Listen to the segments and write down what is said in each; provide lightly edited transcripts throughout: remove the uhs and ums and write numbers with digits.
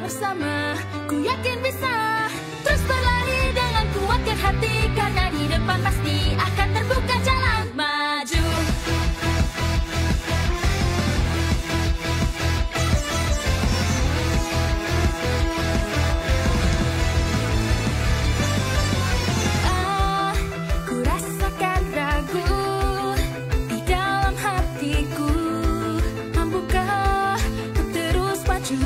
Bersama, ku yakin bisa terus berlari dengan kuatkan hati, karena di depan pasti akan terbuka jalan maju. Ku rasakan ragu di dalam hatiku, mampukah untuk terus maju?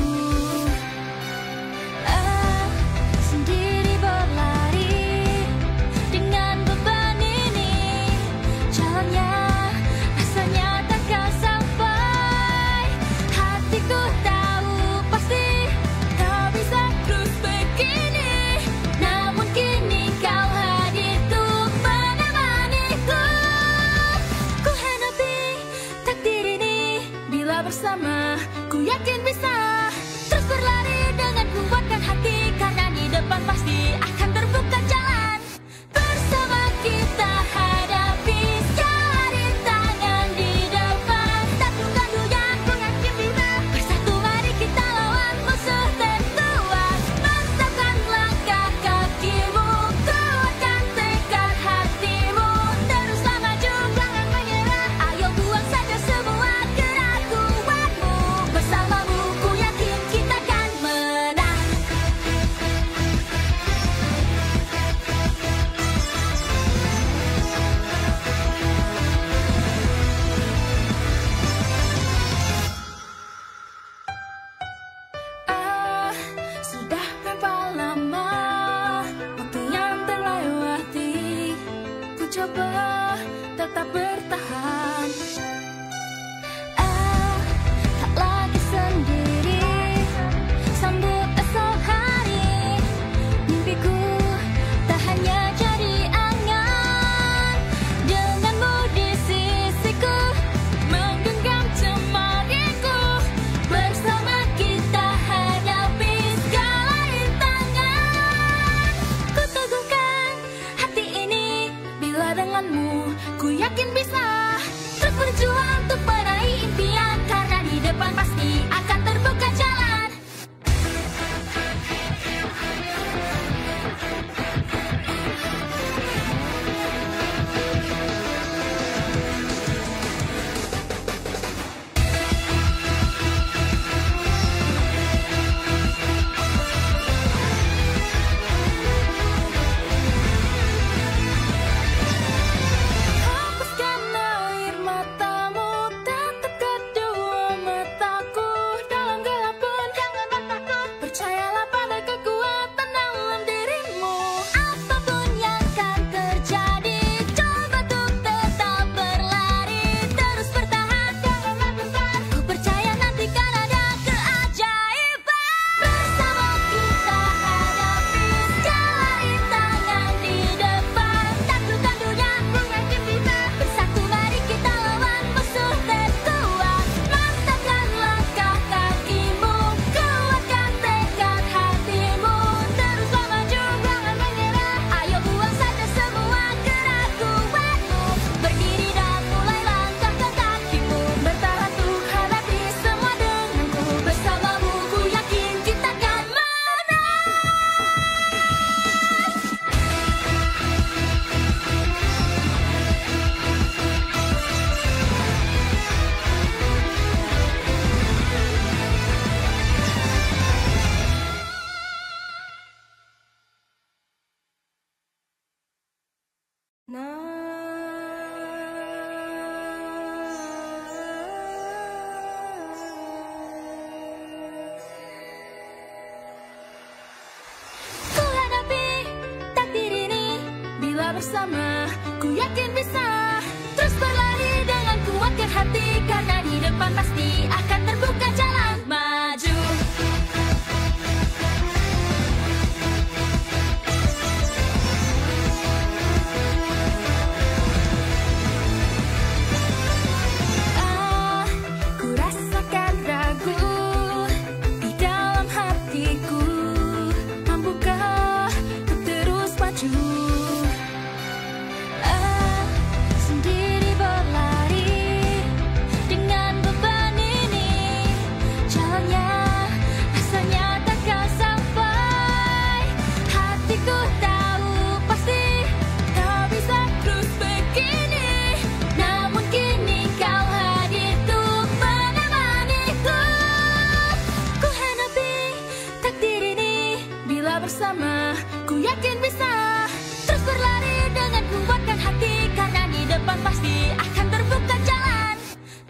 Bersama, ku yakin bisa terus berlari dengan kuatkan hati, karena di depan pasti akan terbuka jalan. Bersama kita hadapi segala tangan di depan, satukan dunia, ku yakin bisa. Bersatu mari kita lawan musuh terkuat, mantapkan langkah kakimu, kuatkan tekad hatimu, teruslah maju, jangan menyerah. Ayo buang saja semua keraguanmu, bersamamu ku yakin kita akan menang. Sudah berapa lama waktu yang terlewati, ku coba tetap bertahan. Tak lagi sendiri, sambut esok hari, mimpiku tak hanya jadi angan. Denganmu di sisiku, menggenggam cemariku, bersama kita hadapi segala rintangan. Ku teguhkan hati ini, bila denganmu ku yakin bisa terus berjuang untuk meraih impian, karena di depan pasti akan terbuka jalan. Hapuskan air matamu, tatap kedua mataku, dalam gelap pun jangan takut, percayalah pada kekuatan dalam dirimu. Apapun yang akan terjadi, coba untuk tetap berlari, terus bertahan, janganlah gentar. Ku percaya nanti kan ada keajaiban. Bersama kita hadapi segala rintangan di depan, taklukan dunia, ku yakin bisa. Bersatu mari kita lawan musuh terkuat, mantapkan langkah kakimu, kuatkan tekad hatimu, teruslah maju, jangan menyerah. Ayo buang saja semua keraguanmu, berdiri dan mulai langkahkan kakimu, bertahan tuh hadapi semua denganku, bersamamu ku yakin kita akan menang. Ku hadapi takdir ini, bila bersama, ku yakin bisa terus berlari dengan kuatkan hati, karena di depan pasti akan terbuka jalan maju. Ku rasakan ragu di dalam hatiku, Bila bersama, ku yakin bisa terus berlari dengan kuatkan hati, karena di depan pasti akan terbuka jalan.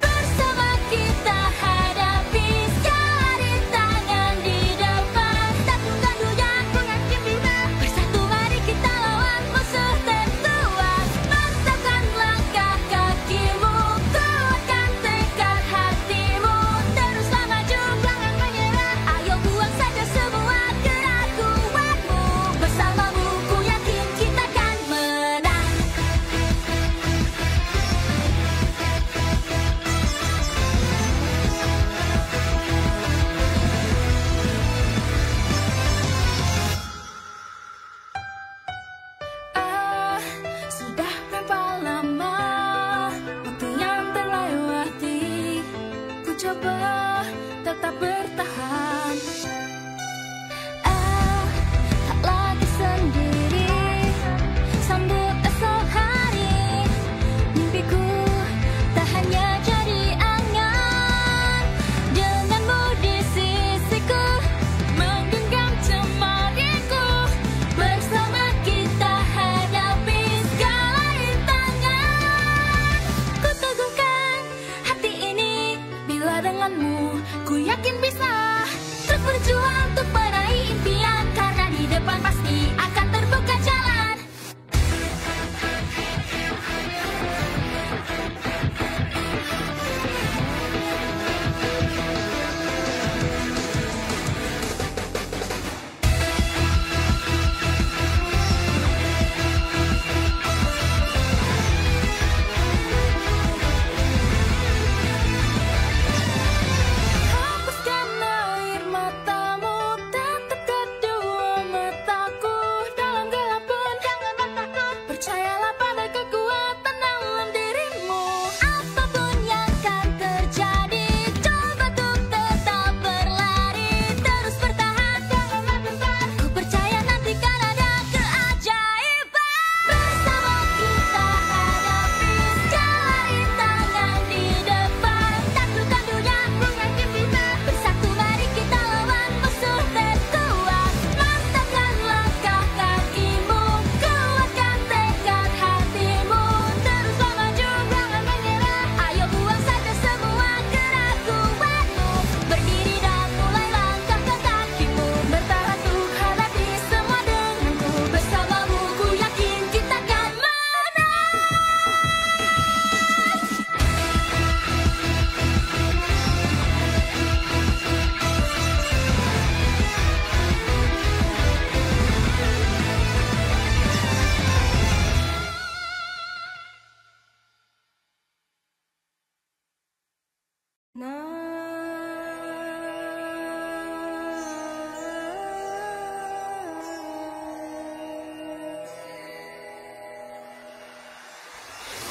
Bersama kita hadapi segala rintangan di depan. Tak tunggu dunia, ku yakin bisa. Bersatu mari kita lawan musuh terkuat. Mantapkan langkah kakimu, kuatkan tekad hatimu. Teruslah maju, jangan menyerah. Ayo buang saja semua keraguanmu. Bersamamu ku yakin kita akan menang. Sudah berapa lama waktu yang terlewati, ku coba tetap bertahan. Tak lagi sendiri, sambut esok hari. Mimpiku tak hanya jadi angan, denganmu di sisiku, menggenggam cemariku. Bersama kita hadapi segala rintangan. Ku teguhkan hati ini, bila denganmu ku yakin bisa terus berjuang untuk meraih impian, karena di depan pasti akan terbuka jalan. Hapuskan air matamu, tatap kedua mataku. Dalam gelap pun jangan takut, percayalah pada kekuatan dalam dirimu. Apapun yang akan terjadi, coba untuk tetap berlari. Terus bertahan, janganlah gentar. Ku percaya nanti kan ada keajaiban. Bersama kita hadapi segala rintangan di depan. Taklukkan dunia, ku yakin bisa. Bersatu mari kita lawan musuh terkuat. Mantapkan langkah kakimu, kuatkan tekad hatimu. Teruslah maju, jangan menyerah. Ayo buang saja semua keraguanmu. Berdiri dan mulai langkahkan kakimu. Bertahan tuh hadapi semua denganku. Bersamamu ku yakin kita akan menang.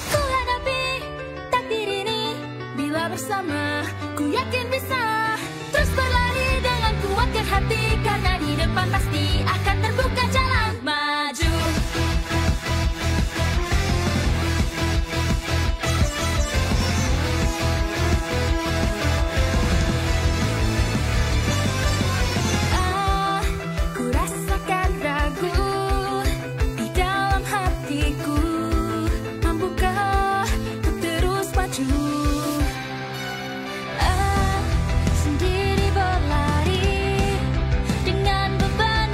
Ku hadapi takdir ini, bila bersama ku yakin bisa terus berlari dengan kuatkan hati, karena di depan pasti akan terbuka jalan maju. Ku rasakan ragu di dalam hatiku, mampukah untuk terus maju? Sendiri berlari dengan beban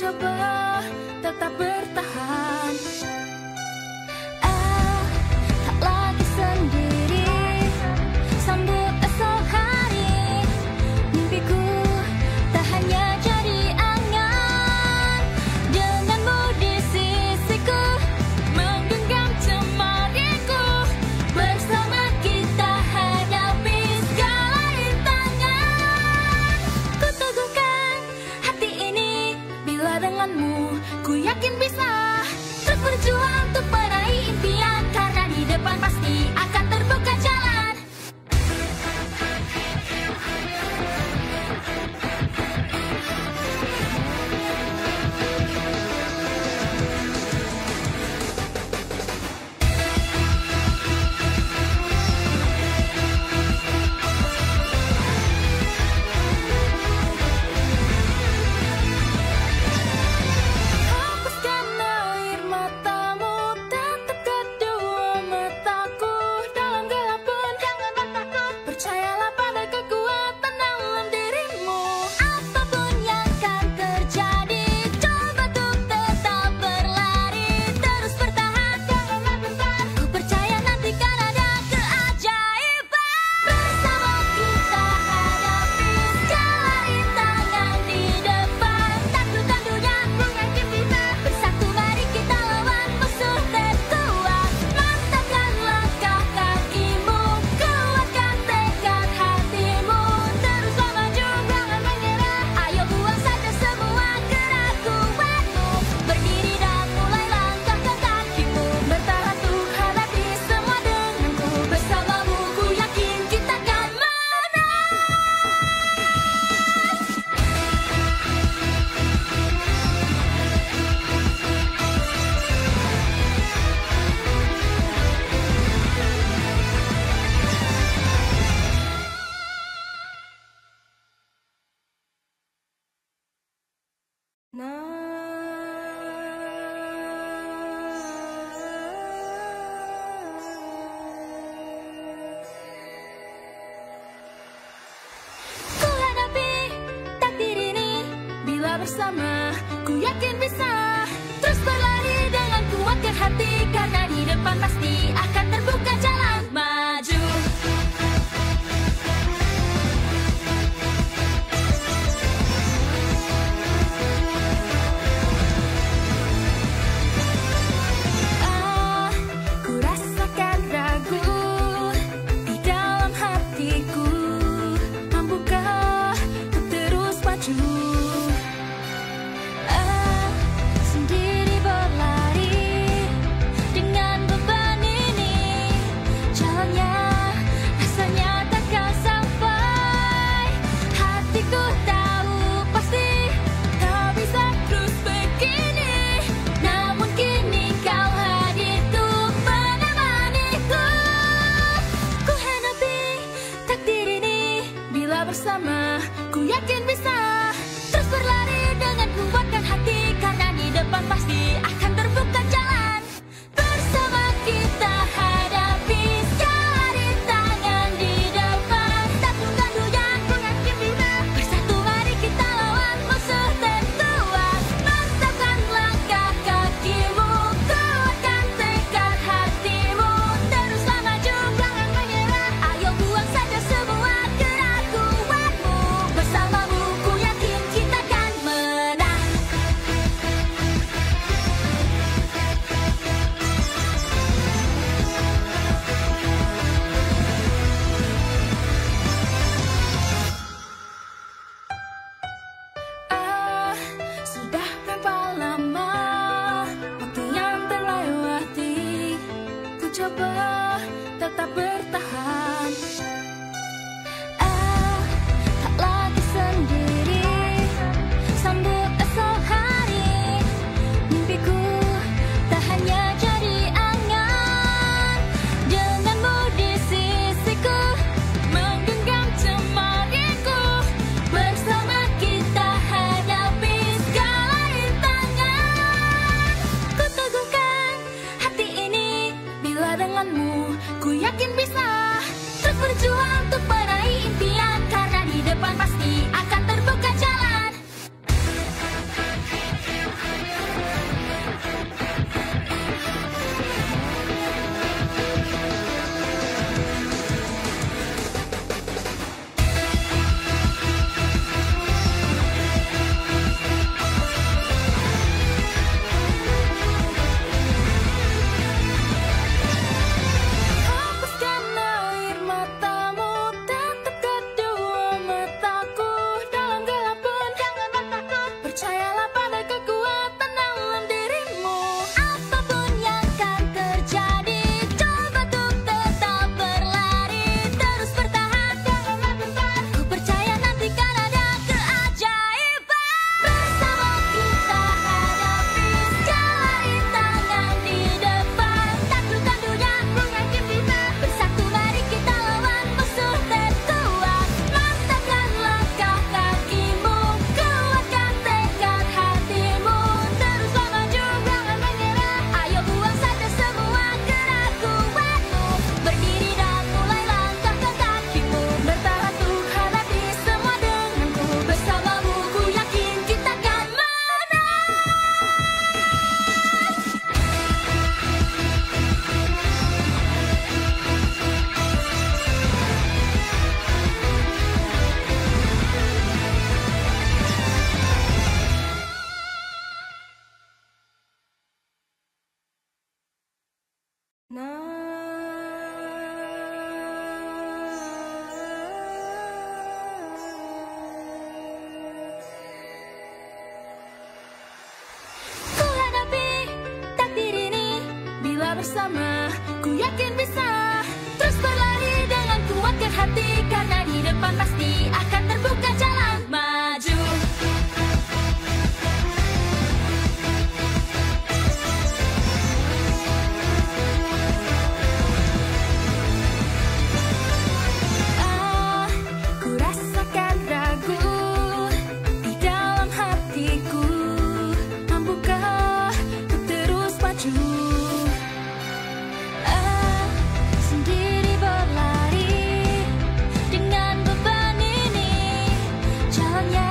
coba tetap bertahan. Tak lagi sendiri, sambut esok hari. Mimpiku tak hanya jadi angan, denganmu di sisiku, menggenggam cemariku. Bersama kita hadapi segala rintangan. Ku teguhkan hati ini, bila denganmu ku yakin bisa terus berjuang untuk meraih impian, karena di depan pasti akan terbuka jalan. Hapuskan air matamu, tatap kedua mataku. Dalam gelap pun jangan takut, percayalah pada kekuatan dalam dirimu. Apapun yang akan terjadi, coba untuk tetap berlari, terus bertahan, janganlah gentar. Ku percaya nanti kan ada keajaiban. Bersama kita hadapi segala rintangan di depan. Taklukkan dunia, ku yakin bisa. Bersatu mari kita lawan musuh terkuat. Mantapkan langkah kakimu, kuatkan tekad hatimu. Teruslah maju, jangan menyerah. Ayo buang saja semua gerak kuatmu. Berdiri dan mulai langkahkan kakimu. Bertahan tuh hadapi semua denganku. Bersamamu ku yakin kita akan menang. Ku hadapi takdir ini, bila bersama ku yakin bisa terus berlari dengan kuatkan hati, karena di depan pasti akan terbuka jalan maju. Ku rasakan ragu di dalam hatiku, mampukah ku terus maju? Sendiri berlari dengan beban ini, jalan bersama, ku yakin bisa terus berlari dengan kuatkan hati, karena di depan pasti akan terbuka jalan maju. Ku rasakan ragu di dalam hatiku, mampukah ku terus maju? Sendiri berlari dengan beban ini, jalannya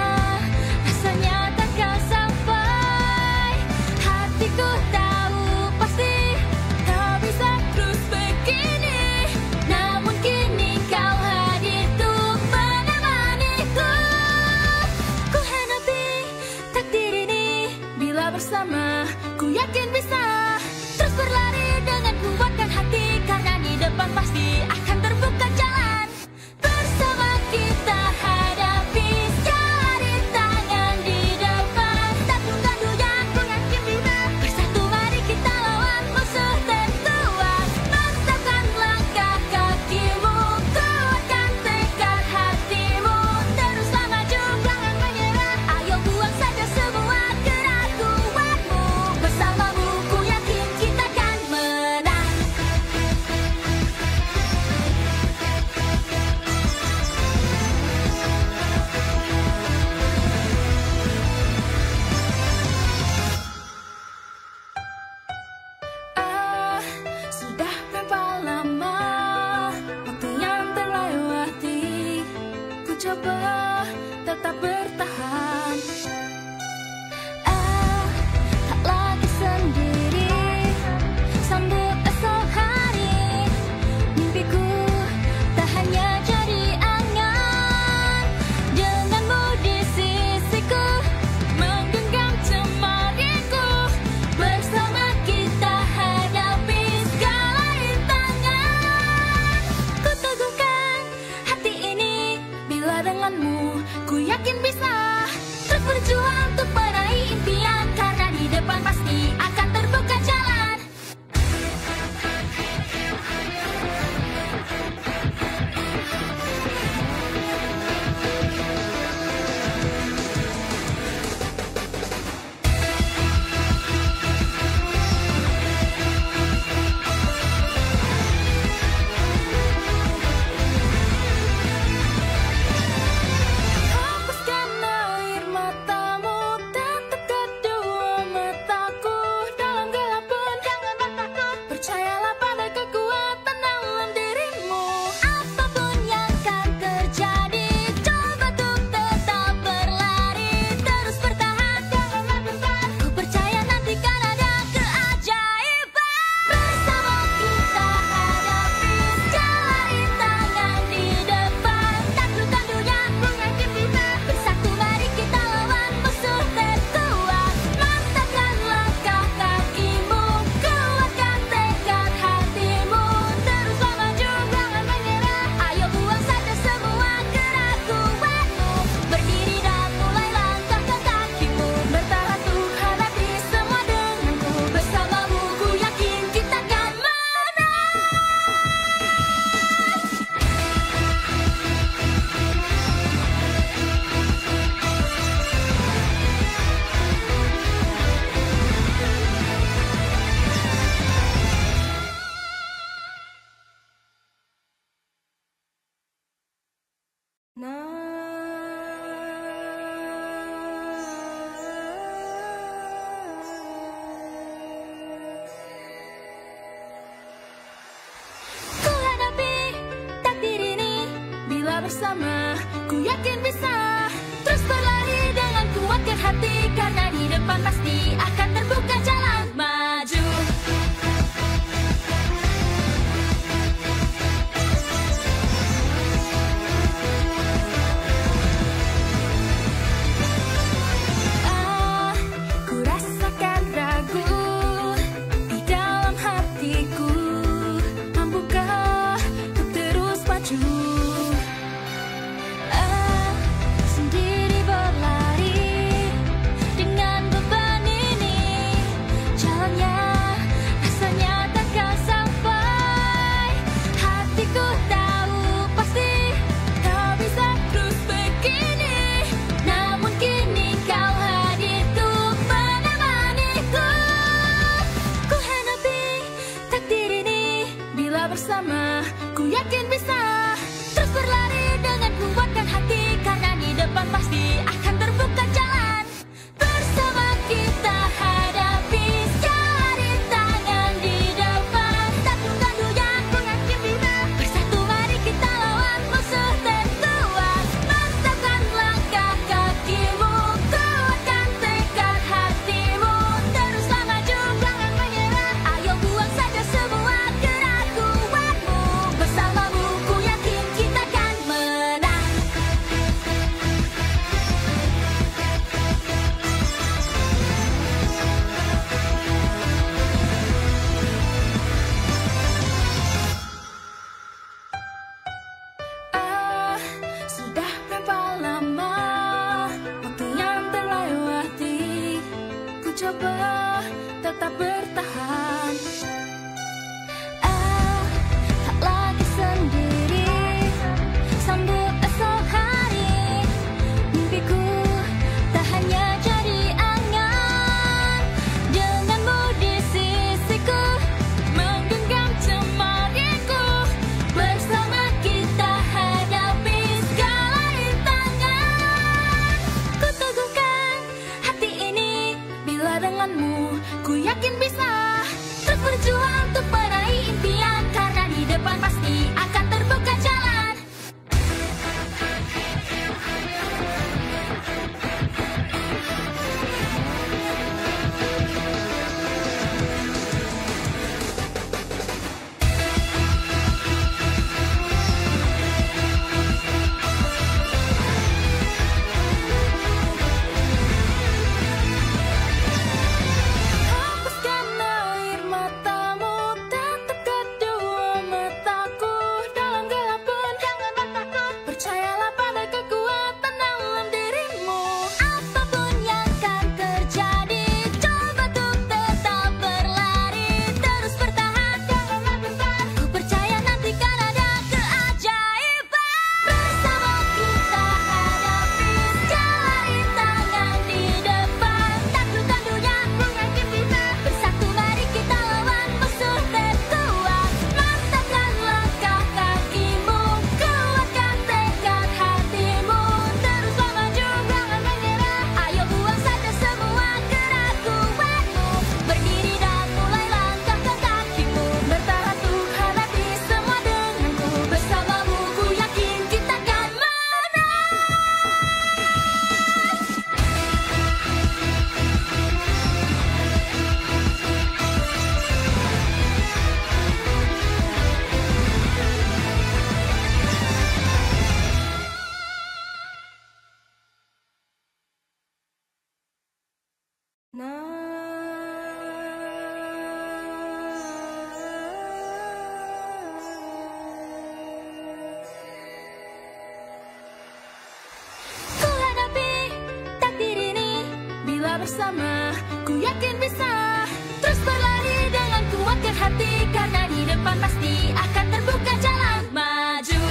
rasanya takkan sampai. Hatiku tahu pasti tak bisa terus begini, namun kini kau hadir untuk menemaniku. Ku hadapi takdir ini, bila bersama ku yakin bisa terus berlari dengan kuatkan hati, karena di depan pasti akan terbuka jalan. Bersama kita hadapi segala rintangan di depan, tak tunggu-tunggu ku yakin bisa. Bersatu mari kita lawan musuh terkuat, mantapkan langkah kakimu, kuatkan tekad hatimu, teruslah maju jangan menyerah. Ayo buang saja semua keraguanmu, bersamamu ku yakin kita akan menang. Sudah berapa lama waktu yang terlewati, ku coba tetap bertahan. Tak lagi sendiri, sambut esok hari, mimpiku tak hanya jadi angan. Denganmu di sisiku, menggenggam cemariku, bersama kita hadapi segala rintangan. Ku teguhkan hati ini, bila denganmu ku yakin bisa terus berjuang untuk meraih impian, karena di depan pasti akan terbuka jalan. Hapuskan air matamu, tatap kedua mataku, dalam gelap pun jangan takut, percayalah pada kekuatan dalam dirimu. Apapun yang akan terjadi, coba untuk tetap berlari, terus bertahan janganlah gentar, ku percaya nanti kan ada keajaiban. Bersama kita hadapi segala rintangan di depan, taklukkan dunia ku yakin bisa. Bersatu mari kita lawan musuh terkuat, mantapkan langkah kakimu, kuatkan tekad hatimu, teruslah maju jangan menyerah. Ayo buang saja semua keraguanmu, berdiri dan mulai langkahkan kakimu, bertahan untuk hadapi semua denganku, bersamamu ku yakin kita akan menang. Ku hadapi takdir ini, bila bersama ku yakin bisa terus berlari dengan kuatkan hati, karena di depan pasti akan terbuka jalan maju. Ku rasakan ragu di dalam hatiku, mampukah ku terus maju? Sendiri berlari dengan beban mencoba tetap bertahan. Tak lagi sendiri, sambut esok hari. Mimpiku tak hanya jadi angan, denganmu di sisiku, menggenggam cemariku. Bersama kita hadapi segala rintangan. Ku teguhkan hati ini, bila denganmu ku yakin bisa terus berjuang untuk meraih impian, karena di depan pasti akan terbuka jalan. Hapuskan air matamu, tatap kedua mataku. Dalam gelap pun jangan takut, percayalah pada kekuatan dalam dirimu. Apapun yang akan terjadi, coba untuk tetap berlari, terus bertahan, janganlah gentar. Ku percaya nanti kan ada keajaiban. Bersama kita hadapi segala rintangan di depan. Taklukkan dunia, ku yakin bisa. Bersatu mari kita lawan musuh terkuat. Mantapkan langkah kakimu, kuatkan tekad hatimu. Teruslah maju, jangan menyerah. Ayo buang saja semua gerak kuatmu. Berdiri dan mulai langkahkan kakimu. Bertahan tuh hadapi semua denganku. Bersamamu ku yakin kita akan menang. Ku hadapi takdir ini, bila bersama ku yakin bisa terus berlari dengan kuatkan hati, karena di depan pasti akan terbuka jalan maju.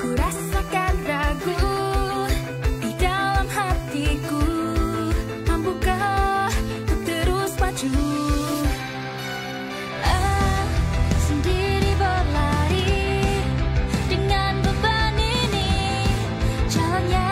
Ku rasakan ragu di dalam hatiku, mampukah untuk terus maju? Sendiri berlari dengan beban ini, jalannya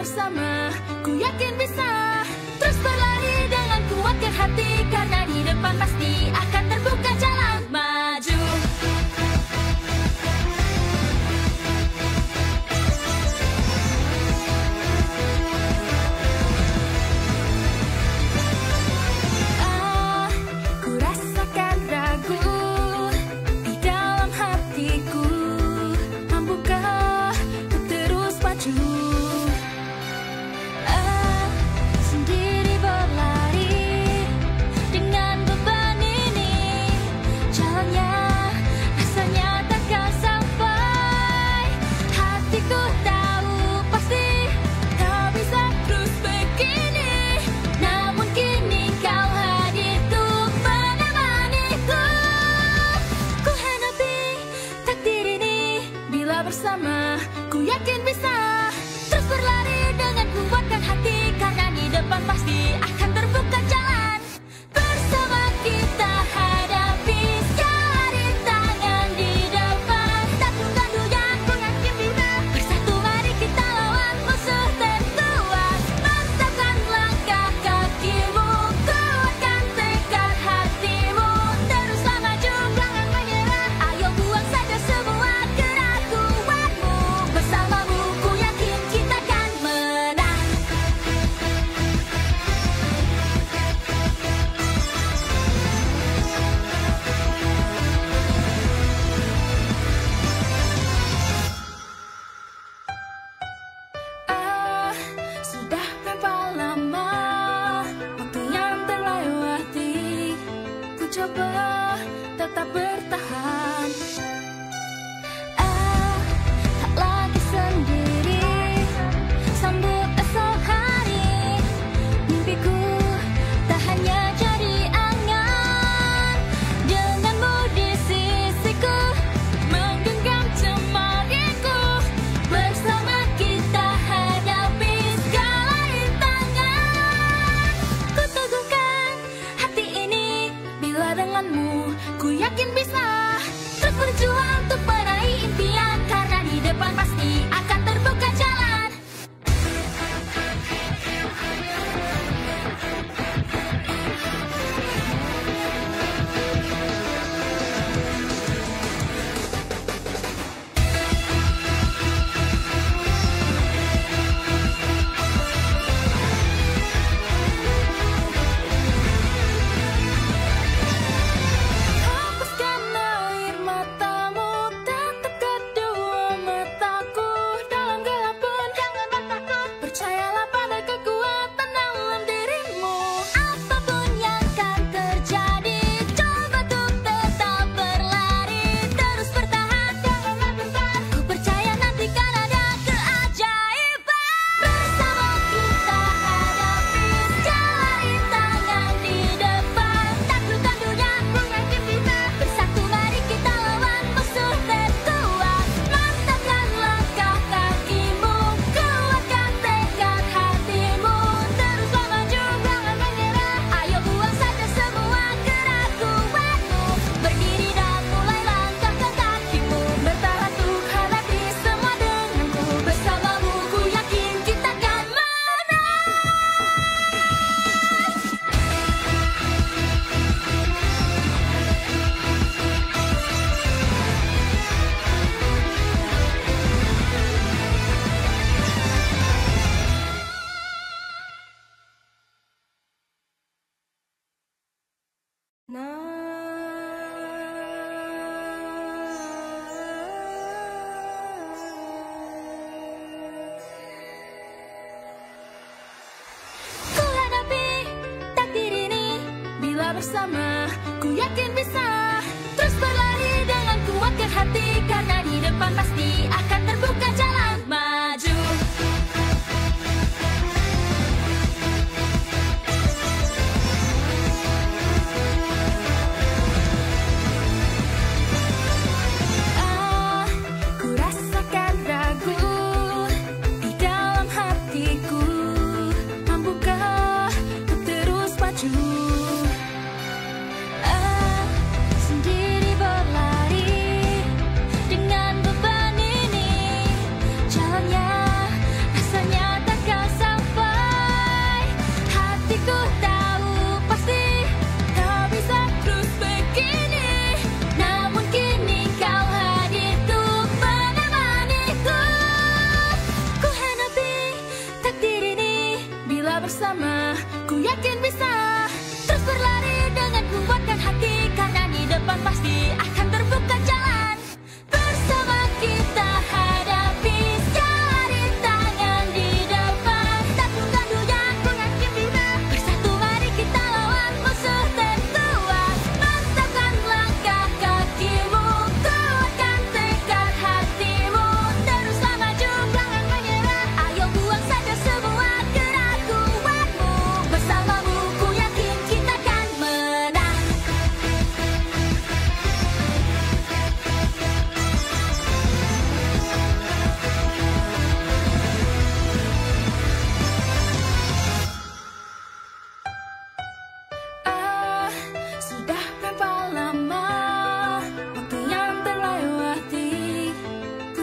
bersama, ku yakin bisa terus berlari dengan kuatkan hati, karena di depan pasti akan terbuka jalan maju. Ku rasakan ragu di dalam hatiku, mampukah ku terus maju? Sendiri berlari dengan beban ini, jalannya rasanya takkan sampai. Hatiku tahu pasti tak bisa terus begini, namun kini kau hadir untuk menemaniku. Ku hadapi takdir ini, bila bersama ku yakin bisa terus berlari dengan kuatkan hati, karena di depan pasti akan terbuka jalan. Bersama kita hadapi segala rintangan di depan, tak tunggu-tunggu ku yakin bisa. Bersatu mari kita lawan musuh terkuat, mantapkan langkah kakimu, kuatkan tekad hatimu, teruslah maju jangan menyerah. Ayo buang saja semua keraguanmu, bersamamu ku yakin kita akan menang. Sudah berapa lama waktu yang terlewati, ku coba tetap bertahan. Tak lagi sendiri, sambut esok hari. Mimpiku tak hanya jadi angan, denganmu di sisiku menggenggam cemariku. Bersama kita hadapi segala rintangan. Ku teguhkan hati ini, bila denganmu ku yakin bisa terus berjuang untuk meraih impian, karena di depan pasti akan terbuka jalan. Hapuskan air matamu, tatap kedua mataku dalam gelap pun jangan takut. Percayalah pada kekuatan dalam dirimu. Apapun yang akan terjadi, coba untuk tetap berlari, terus bertahan janganlah gentar. Ku percaya nanti kan ada keajaiban. Bersama kita hadapi segala rintangan di depan, taklukkan dunia ku yakin bisa. Bersatu mari kita lawan musuh terkuat, mantapkan langkah kakimu, kuatkan tekad hatimu, teruslah maju jangan menyerah. Ayo buang saja semua keraguanmu, berdiri dan mulai langkahkan kakimu, bertahan untuk hadapi semua denganku. Bersamamu ku yakin kita akan menang. Ku hadapi takdir ini, bila bersama ku yakin bisa terus berlari dengan kuatkan hati, karena di depan pasti akan terbuka jalan maju. Ku rasakan ragu di dalam hatiku, mampukah ku terus maju? Sendiri berlari dengan beban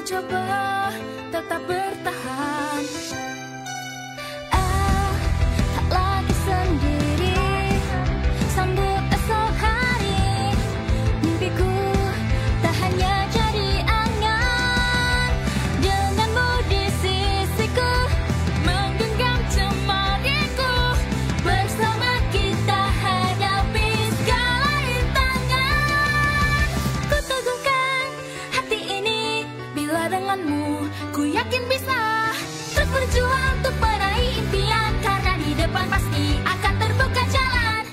coba tetap bertahan. Tak lagi sendiri, sambut esok hari. Mimpiku tak hanya jadi angan, denganmu di sisiku, menggenggam cemariku. Bersama kita hadapi segala rintangan. Ku teguhkan hati ini, bila denganmu ku yakin bisa terus berjuang untuk meraih impian, karena di depan pasti akan terbuka jalan.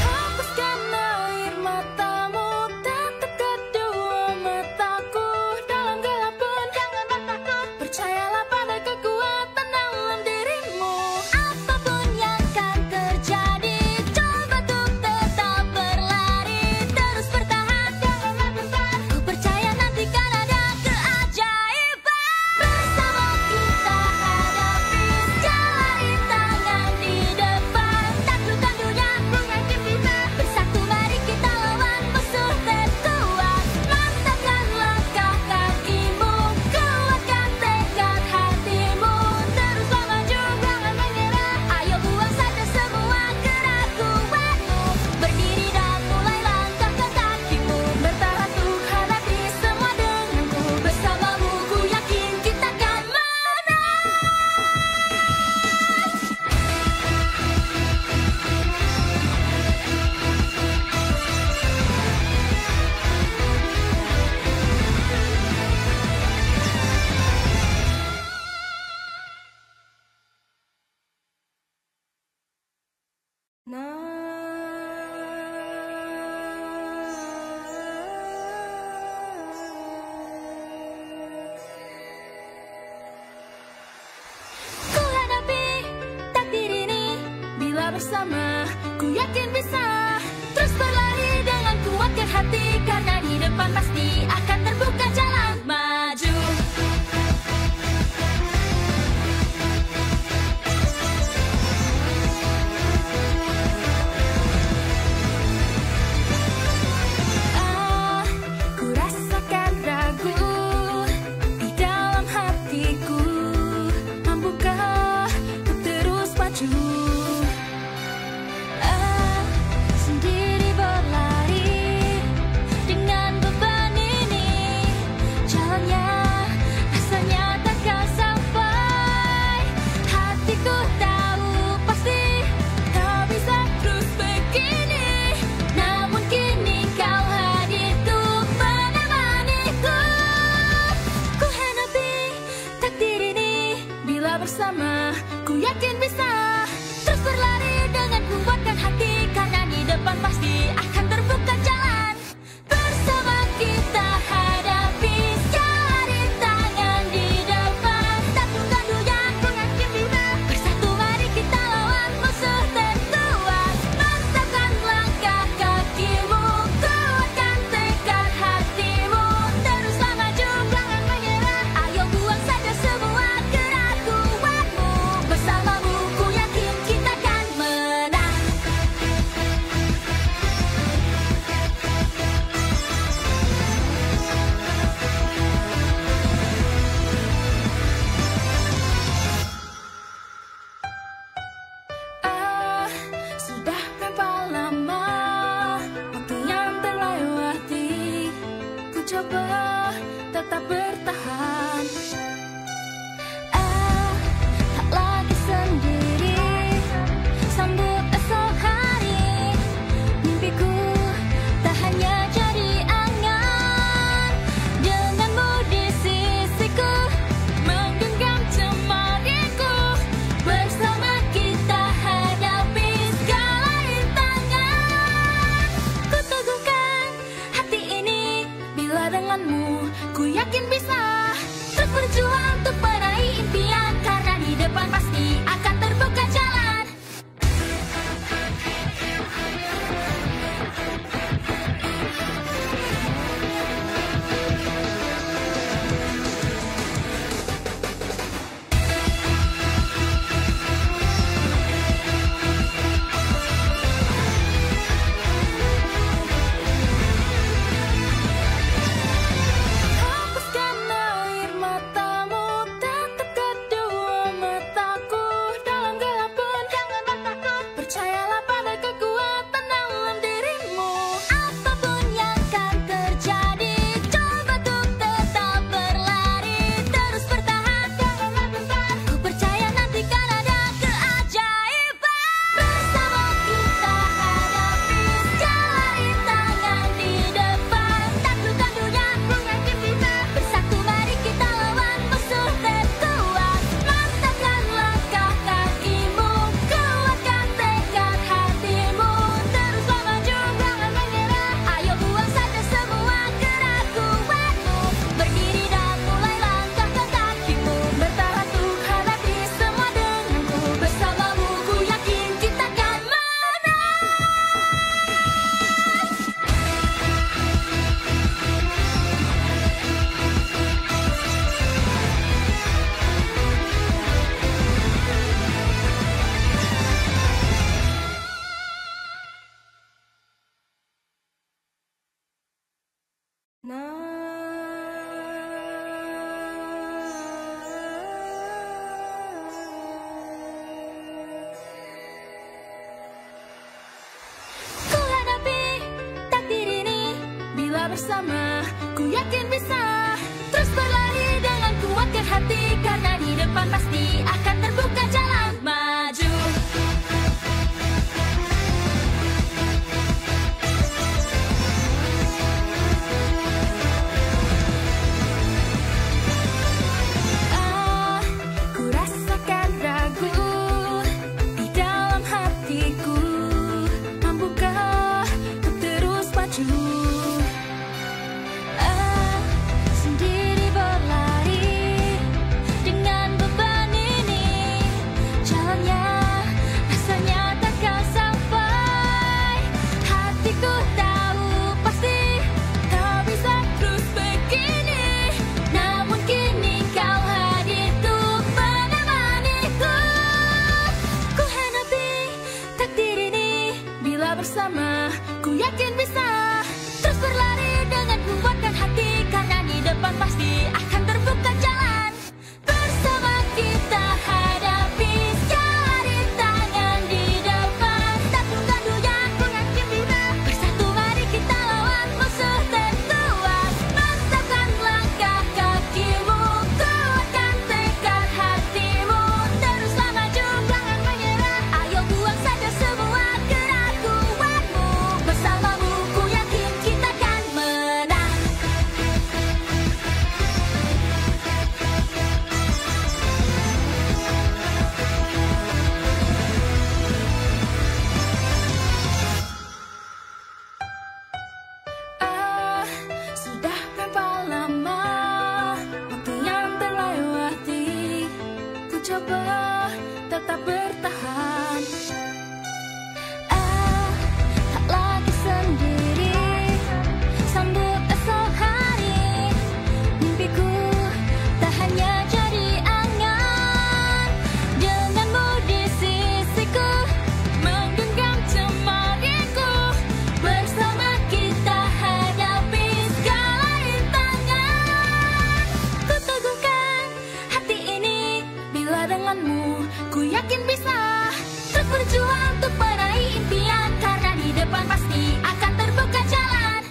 Hapuskan air matamu, tatap kedua mataku. Dalam gelap pun jangan takut, percayalah pada kekuatan dalam dirimu. Apapun yang akan terjadi, coba untuk tetap berlari, terus bertahan, janganlah gentar. Ku percaya nanti kan ada keajaiban. Bersama kita hadapi segala rintangan di depan. Taklukkan dunia, ku yakin bisa. Bersatu mari kita lawan musuh terkuat. Mantapkan langkah kakimu, kuatkan tekad hatimu. Teruslah maju, jangan menyerah. Ayo buang saja semua keraguanmu. Berdiri dan mulai langkahkan kakimu. Bertahan untuk hadapi semua denganku. Bersamamu ku yakin kita akan menang. Ku hadapi takdir ini, bila bersama ku yakin bisa terus berlari dengan kuatkan hati, karena di depan pasti akan terbuka jalan maju. Ku rasakan ragu di dalam hatiku, mampukah untuk terus maju? Sendiri berlari dengan beban ini, jalannya rasanya takkan sampai. Hatiku tahu pasti tak bisa terus begini, namun kini kau hadir untuk menemaniku. Ku hadapi takdir ini, bila bersama ku yakin bisa terus berlari dengan kuatkan hati, karena di depan pasti akan terbuka jalan. Bersama kita hadapi segala rintangan di depan. Taklukkan dunia, ku yakin bisa. Bersatu mari kita lawan musuh terkuat. Mantapkan langkah kakimu, kuatkan tekad hatimu. Teruslah maju, jangan menyerah. Ayo buang saja semua keraguanmu. Bersamamu ku yakin kita akan menang. bersama, ku yakin bisa terus berlari dengan kuatkan hati, karena di depan pasti akan terbuka jalan maju. Ku rasakan ragu di dalam hatiku, mampukah untuk terus maju? Sendiri berlari dengan beban ini, jalannya rasanya takkan sampai. Hatiku tahu pasti tak bisa terus begini, namun kini kau hadir untuk menemaniku. Ku hadapi takdir ini, bila bersama ku yakin bisa terus berlari dengan kuatkan hati, karena di depan pasti akan terbuka jalan. Bersama kita hadapi segala rintangan di depan, tak tunggu yang ku yakin bisa. Bersatu mari kita lawan musuh terkuat, mantapkan langkah kakimu, kuatkan tekad hatimu, teruslah maju jangan menyerah. Ayo buang saja semua keraguanmu, bersamamu ku yakin kita akan menang. Sudah berapa lama waktu yang terlewati, ku coba tetap bertahan. Tak lagi sendiri, sambut esok hari, mimpiku tak hanya jadi angan. Denganmu di sisiku, menggenggam cemariku, bersama kita hadapi segala rintangan. Ku teguhkan hati ini, bila denganmu ku yakin bisa terus berjuang untuk meraih impian, karena di depan pasti akan terbuka jalan.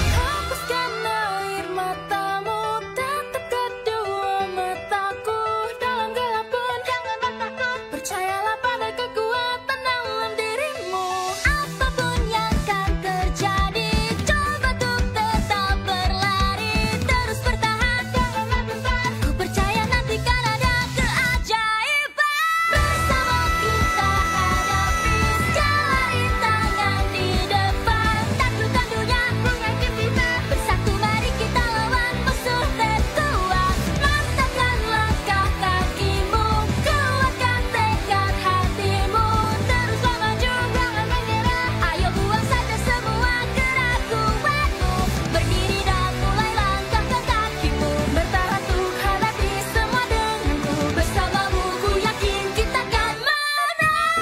Hapuskan air matamu, tatap kedua mataku, dalam gelap pun jangan takut, percayalah pada kekuatan dalam dirimu. Apapun yang akan terjadi, coba untuk tetap berlari, terus bertahan jangan gentar. Ku percaya nanti kan ada keajaiban. Bersama kita hadapi segala rintangan di depan, tak tunggu yang ku yakin bisa. Bersatu mari kita lawan musuh terkuat, mantapkan langkah kakimu, kuatkan tekad hatimu, teruslah maju jangan menyerah. Ayo buang saja semua keraguanmu, berdiri dan mulai langkahkan kakimu, bertahan untuk hadapi semua denganku, bersamamu ku yakin kita akan menang.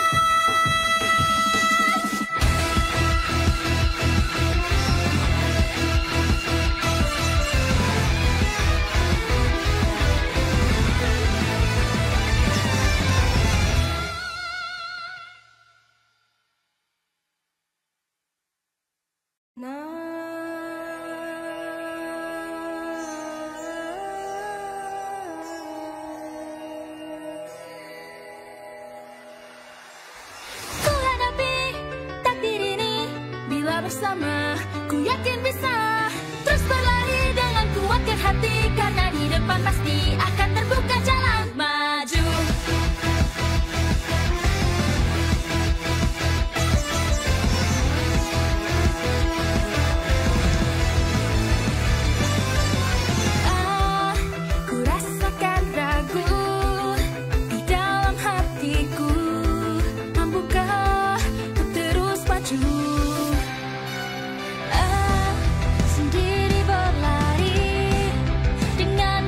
Ku hadapi takdir ini, bila bersama ku yakin bisa terus berlari dengan kuatkan hati, karena di depan pasti akan terbuka jalan maju. Ku rasakan ragu di dalam hatiku, mampukah untuk terus maju? Sendiri berlari dengan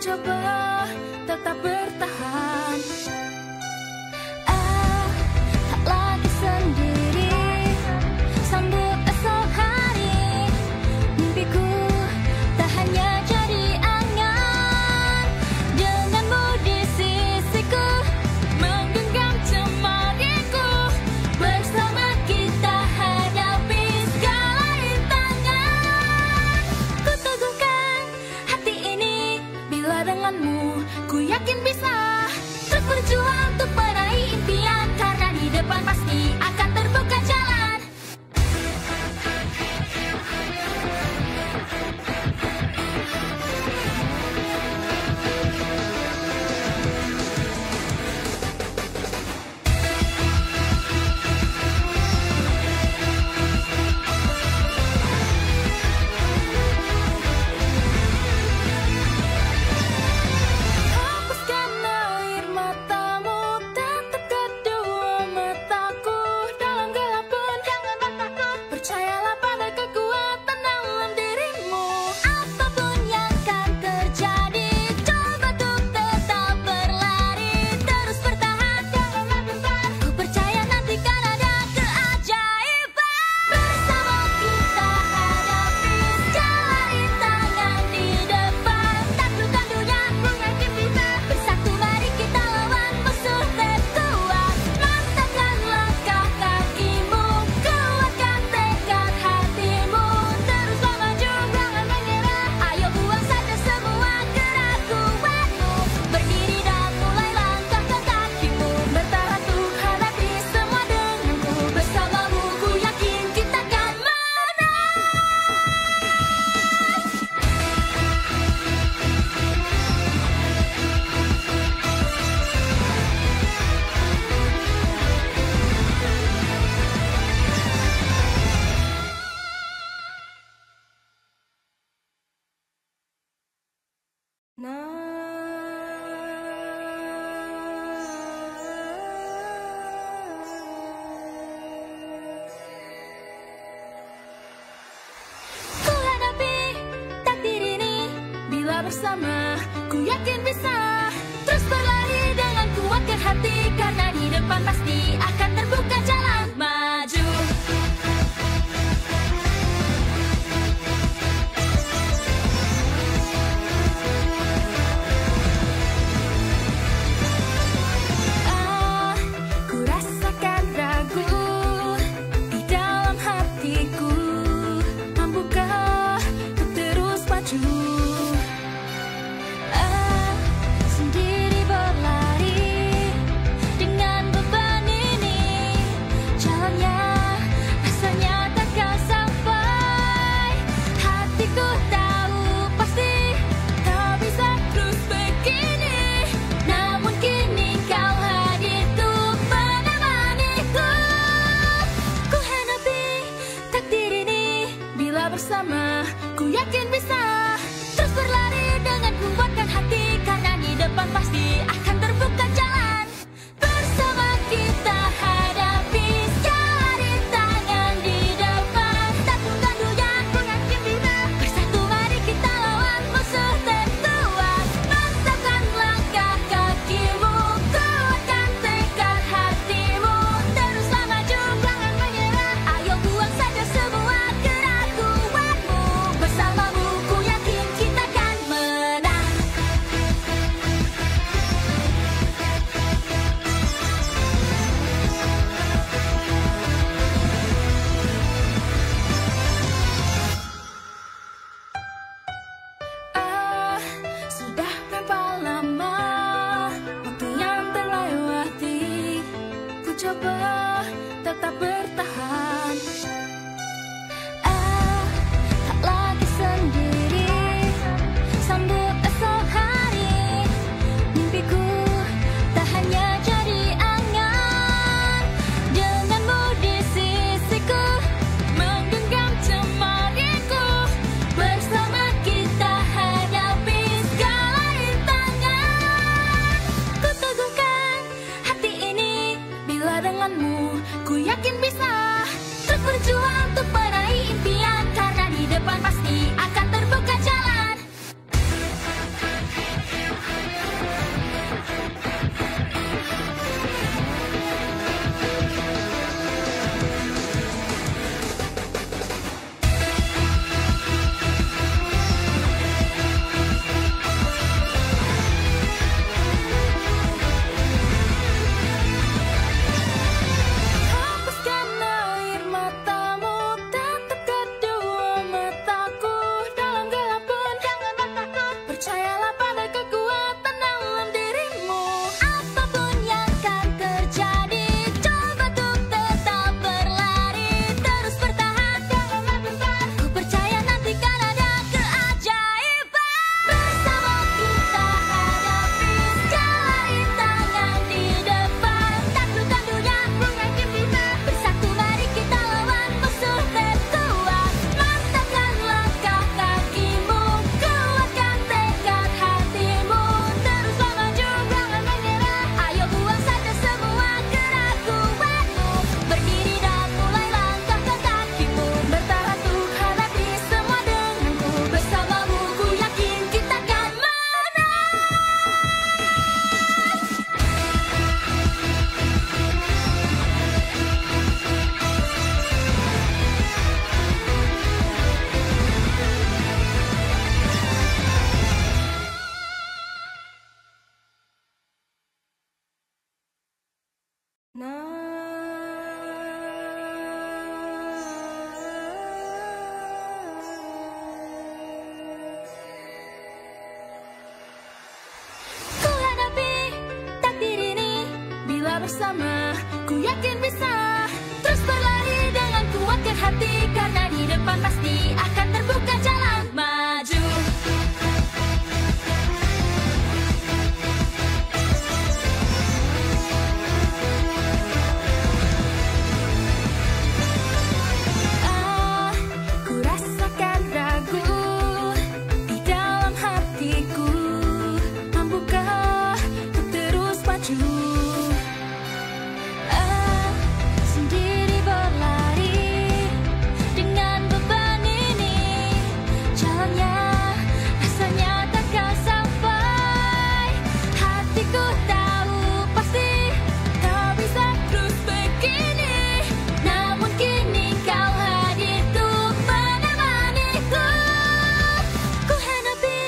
coba tetap bertahan. Tak lagi sendiri, sambut esok hari. Mimpiku tak hanya jadi angan, denganmu di sisiku, menggenggam cemariku. Bersama kita hadapi segala rintangan. Ku teguhkan hati ini, bila denganmu ku yakin bisa terus berjuang untuk meraih impian, karena di depan pasti akan terbuka jalan. Hapuskan air matamu, tatap kedua mataku. Dalam gelap pun jangan takut, percayalah pada kekuatan dalam dirimu. Apapun yang akan terjadi, coba untuk tetap berlari, terus bertahan, janganlah gentar. Ku percaya nanti kan ada keajaiban. Bersama kita hadapi segala rintangan di depan. Taklukkan dunia, mungkin bisa. Bersatu mari kita lawan musuh terkuat. Mantapkan langkah kakimu, kuatkan tekad hatimu. Teruslah maju, jangan menyerah. Ayo buang saja semua keraguanmu. Berdiri dan mulai langkahkan kakimu. Bertahan untuk hadapi semua denganku. Bersamamu ku yakin kita akan menang. Ku hadapi takdir ini, bila bersama ku yakin bisa terus berlari dengan kuatkan hati, karena di depan pasti akan terbuka jalan maju. Ku rasakan ragu di dalam hatiku, mampukah untuk terus maju? Sendiri berlari dengan beban ini, jalan bersama, ku yakin bisa terus berlari dengan kuatkan hati, karena di depan pasti akan terbuka jalan maju. Ku rasakan ragu di dalam hatiku, mampukah untuk terus maju? Sendiri berlari dengan beban ini, jalannya rasanya takkan sampai. Hatiku tahu pasti tak bisa terus begini, namun kini kau hadir untuk menemaniku. Ku hadapi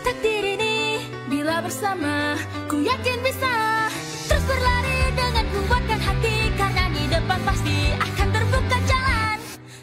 takdir ini, bila bersama ku yakin bisa terus berlari dengan kuatkan hati, karena di depan pasti akan terbuka jalan.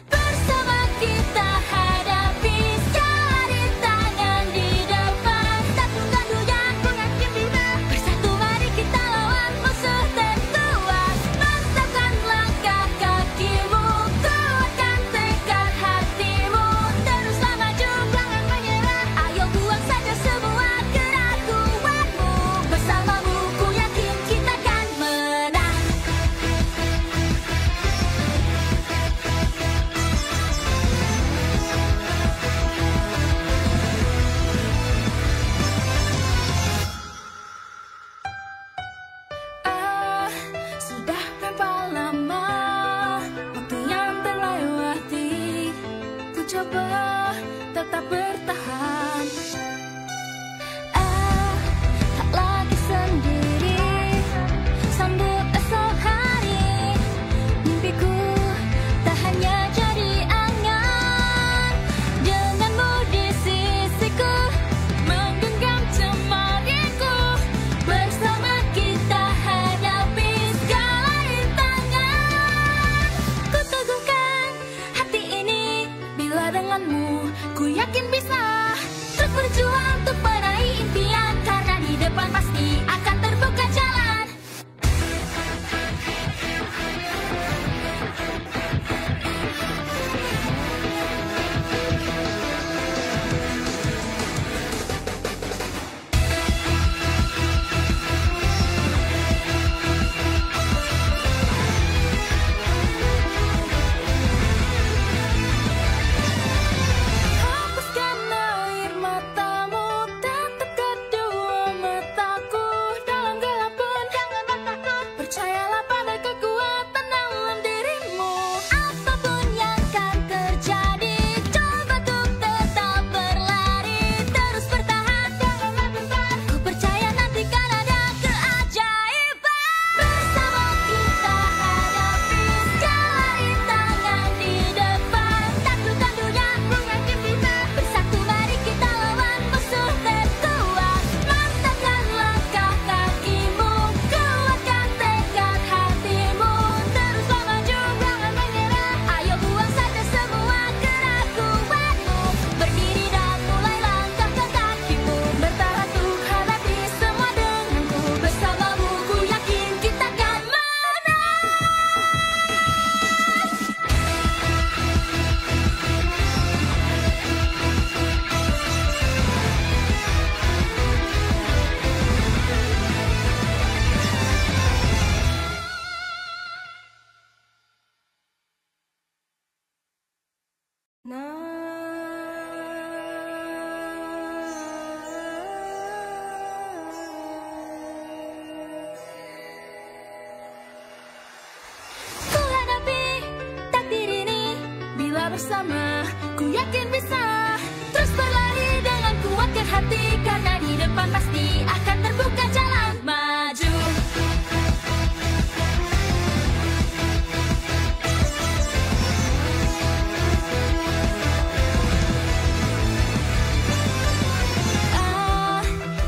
Bersama kita hadapi segala rintangan di depan, tak tunggu-tunggu ku yakin bisa. Bersatu mari kita lawan musuh terkuat. Mantapkan langkah kakimu, kuatkan tekad hatimu, teruslah maju jangan menyerah. Ayo buang saja semua keraguanmu, bersamamu ku yakin kita akan menang. Sudah berapa lama waktu yang terlewati, ku coba tetap bertahan. Tak lagi sendiri, sambut esok hari. Mimpiku tak hanya jadi angan, denganmu di sisiku menggenggam cemariku. Bersama kita hadapi segala rintangan. Ku teguhkan hati ini, bila denganmu ku yakin bisa terus berjuang untuk meraih impian, karena di depan pasti akan terbuka jalan. Hapuskan air matamu, tatap kedua mataku, dalam gelap pun jangan takut. Percayalah pada kekuatan dalam dirimu. Apapun yang akan terjadi, coba untuk tetap berlari, terus bertahan jangan gentar. Ku percaya nanti kan ada keajaiban. Bersama kita hadapi segala rintangan di depan, tak tunggu-tunggunya ku yakin bisa. Bersatu mari kita lawan musuh terkuat. Mantapkan langkah kakimu, kuatkan tekad hatimu, teruslah maju jangan menyerah. Ayo buang saja semua keraguanmu, berdiri dan mulai langkahkan kakimu. Bertahan untuk hadapi semua denganku, bersamamu ku yakin kita akan menang. Ku hadapi takdir ini, bila bersama ku yakin bisa terus berlari dengan kuatkan hati, karena di depan pasti akan terbuka jalan maju.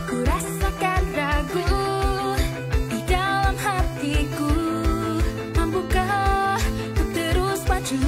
Ku rasakan ragu di dalam hatiku, mampukah untuk terus maju?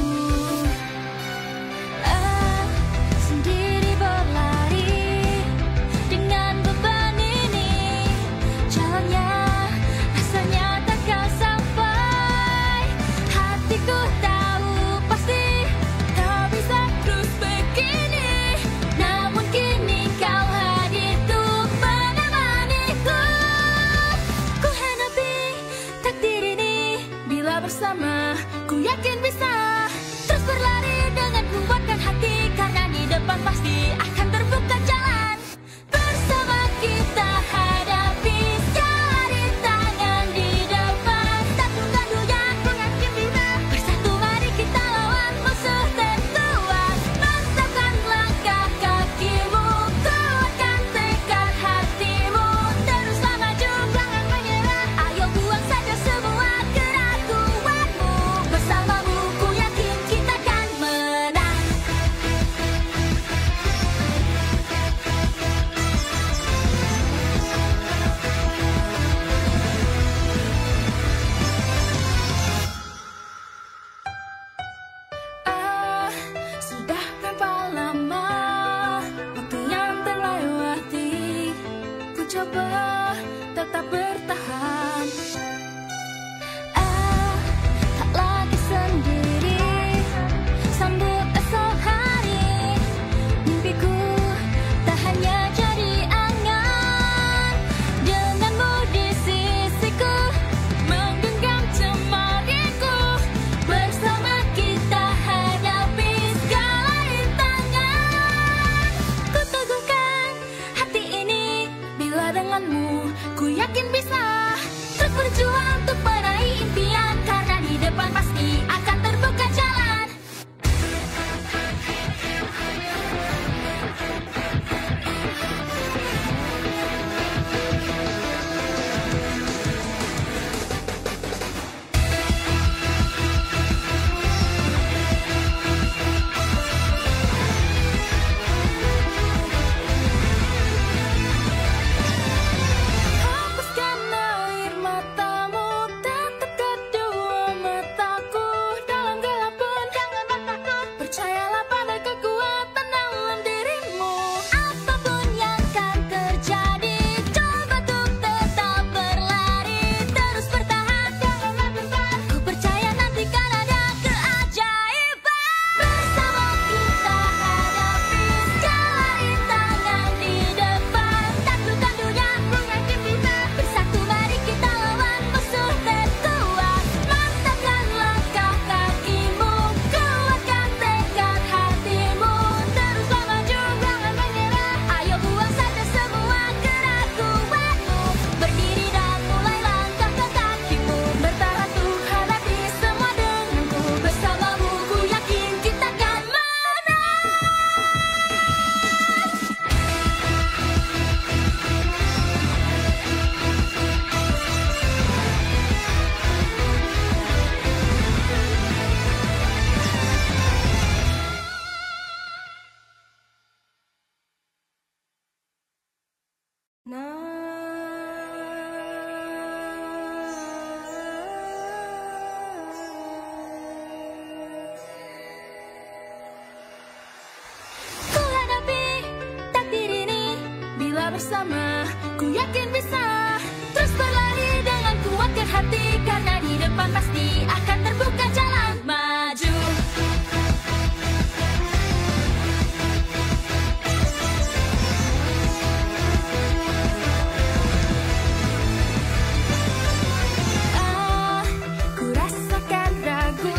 coba tetap bertahan. Tak lagi sendiri, sambut esok hari. Mimpiku tak hanya jadi angan. Denganmu di sisiku, menggenggam cemariku. Bersama kita hadapi segala rintangan. Ku teguhkan hati ini, bila denganmu ku yakin bisa terus berjuang untuk meraih impian. Karena di depan pasti akan terbuka jalan. Hapuskan air matamu, tatap kedua mataku. Dalam gelap pun jangan takut, percayalah pada kekuatan dalam dirimu. Apapun yang akan terjadi, coba untuk tetap berlari. Terus bertahan, janganlah gentar. Ku percaya nanti kan ada keajaiban. Bersama kita hadapi segala rintangan di depan. Taklukkan dunia, ku yakin bisa. Bersatu mari kita lawan musuh terkuat. Mantapkan langkah kakimu, kuatkan tekad hatimu. Teruslah maju, jangan menyerah. Ayo buang saja semua keraguanmu. Berdiri dan mulai langkahkan kakimu. Bertahan tuh hadapi semua denganku. Bersamamu ku yakin kita kan menang. Ku hadapi takdir ini, bila bersama ku yakin bisa terus berlari dengan kuatkan hati. Karena di depan pasti akan terbuka jalan maju. Ku rasakan ragu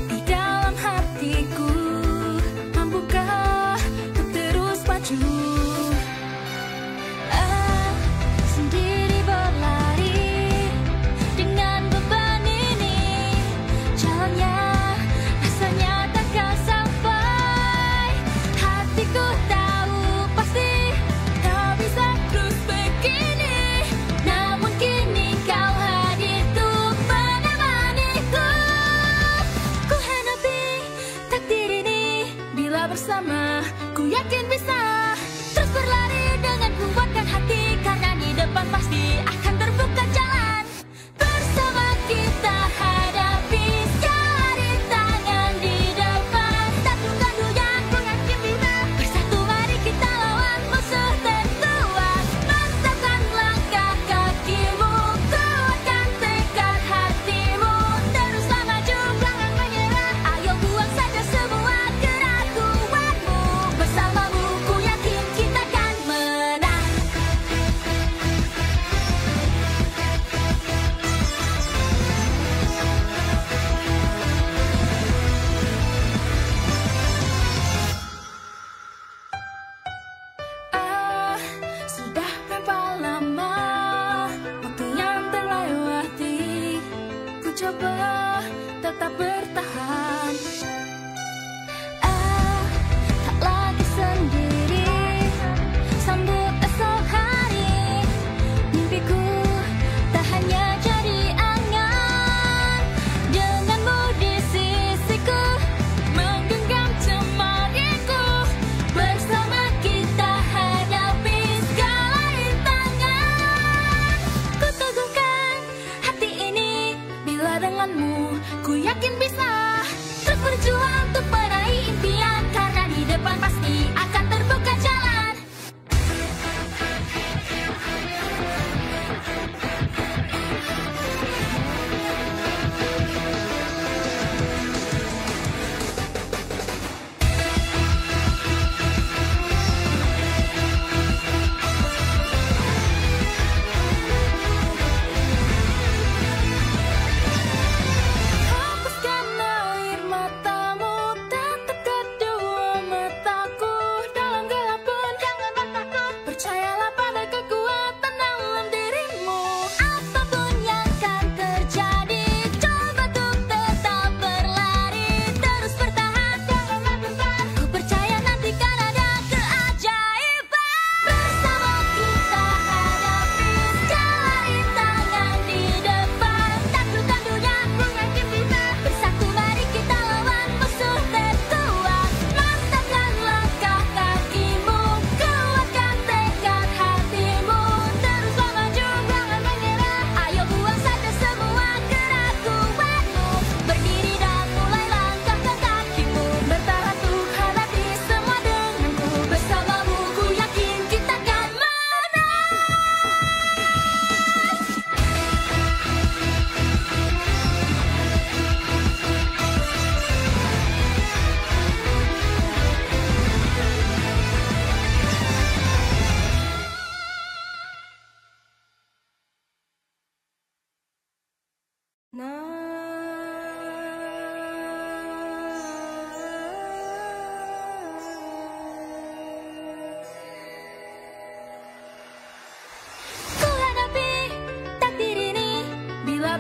di dalam hatiku. Mampukah untuk terus maju? Sendiri berlari dengan beban ini. Jalan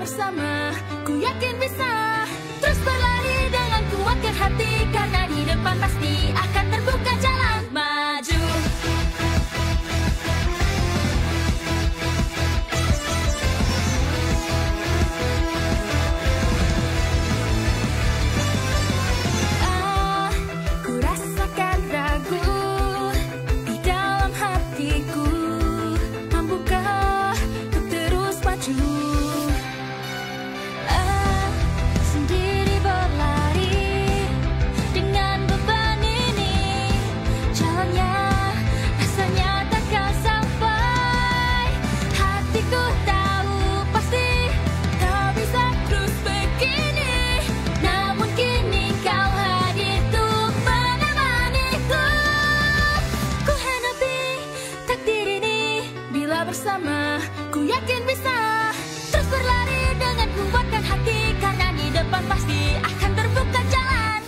bersama, ku yakin bisa. Terus berlari dengan kuatkan hati, karena di depan pasti akan terbuka jalan maju. Ku rasakan ragu di dalam hatiku, mampukah untuk terus maju? Sendiri berlari dengan beban ini, jalannya rasanya takkan sampai. Hatiku tahu pasti tak bisa terus begini, namun kini kau hadir untuk menemaniku. Ku hadapi takdir ini, bila bersama ku yakin bisa. Terus berlari dengan kuatkan hati, karena di depan pasti akan terbuka jalan.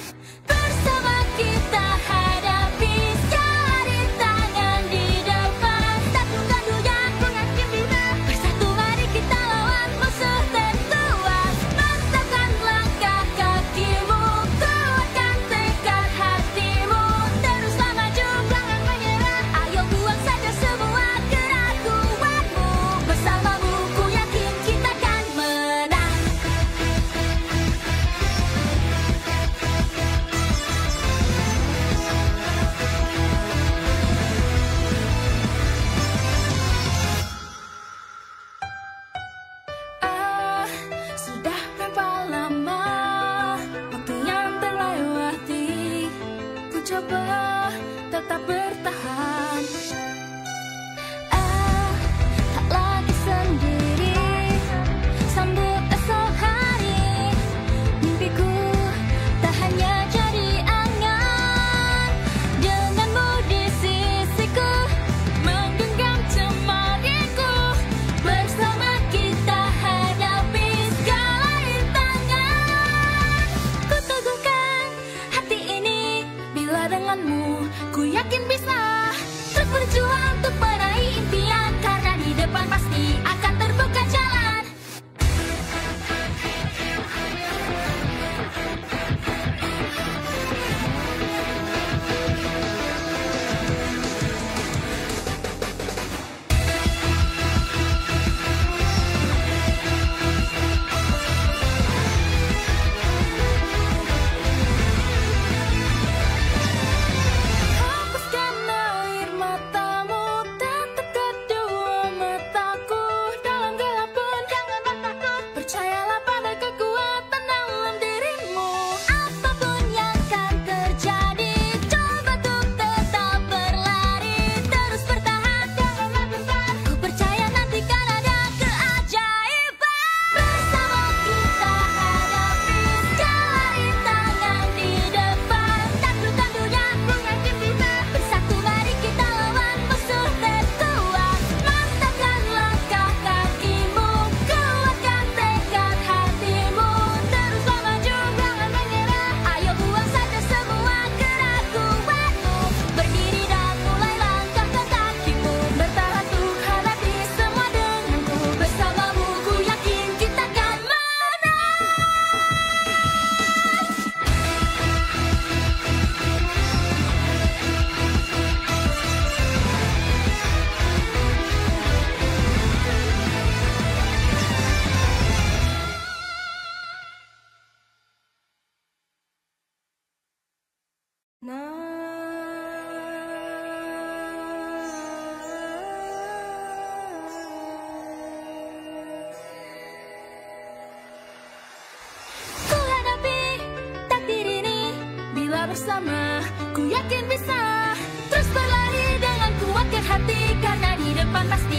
Bersama kita hadapi segala rintangan di depan. Takutkan hujan, mengancam bina. Bersatu mari kita lawan musuh terkuat. Mantapkan langkah kakimu, kuatkan tekad hatimu. Teruslah maju, jangan menyerah. Ayo buang saja semua keraguanmu. Bersamamu ku yakin kita akan menang. Sudah berapa lama waktu yang terlewati, ku coba tetap bertahan. Tak lagi sendiri, sambut esok hari. Mimpiku tak hanya jadi angan, denganmu di sisiku, menggenggam cemariku. Bersama kita hadapi segala rintangan. Ku teguhkan hati ini, bila denganmu ku yakin bisa. Terus berjuang untuk meraih impian, karena di depan pasti akan terbuka jalan. Hapuskan air matamu, tatap kedua mataku. Dalam gelap pun jangan takut, percayalah pada kekuatan dalam dirimu. Apapun yang akan terjadi, coba untuk tetap berlari. Terus bertahan, janganlah gentar. Ku percaya nanti kan ada keajaiban. Bersama kita hadapi segala rintangan di depan. Taklukkan dunia, mengancam kita. Bersatu mari kita lawan musuh terkuat. Mantapkan langkah kakimu, kuatkan tekad hatimu. Teruslah maju, jangan menyerah. Ayo buang saja semua keraguanmu. Berdiri dan mulai langkahkan kakimu. Bertahan untuk hadapi semua denganku. Bersamamu ku yakin kita akan menang. Ku hadapi takdir ini, bila bersama ku yakin bisa. Terus berlari dengan kuatkan hati, karena di depan pasti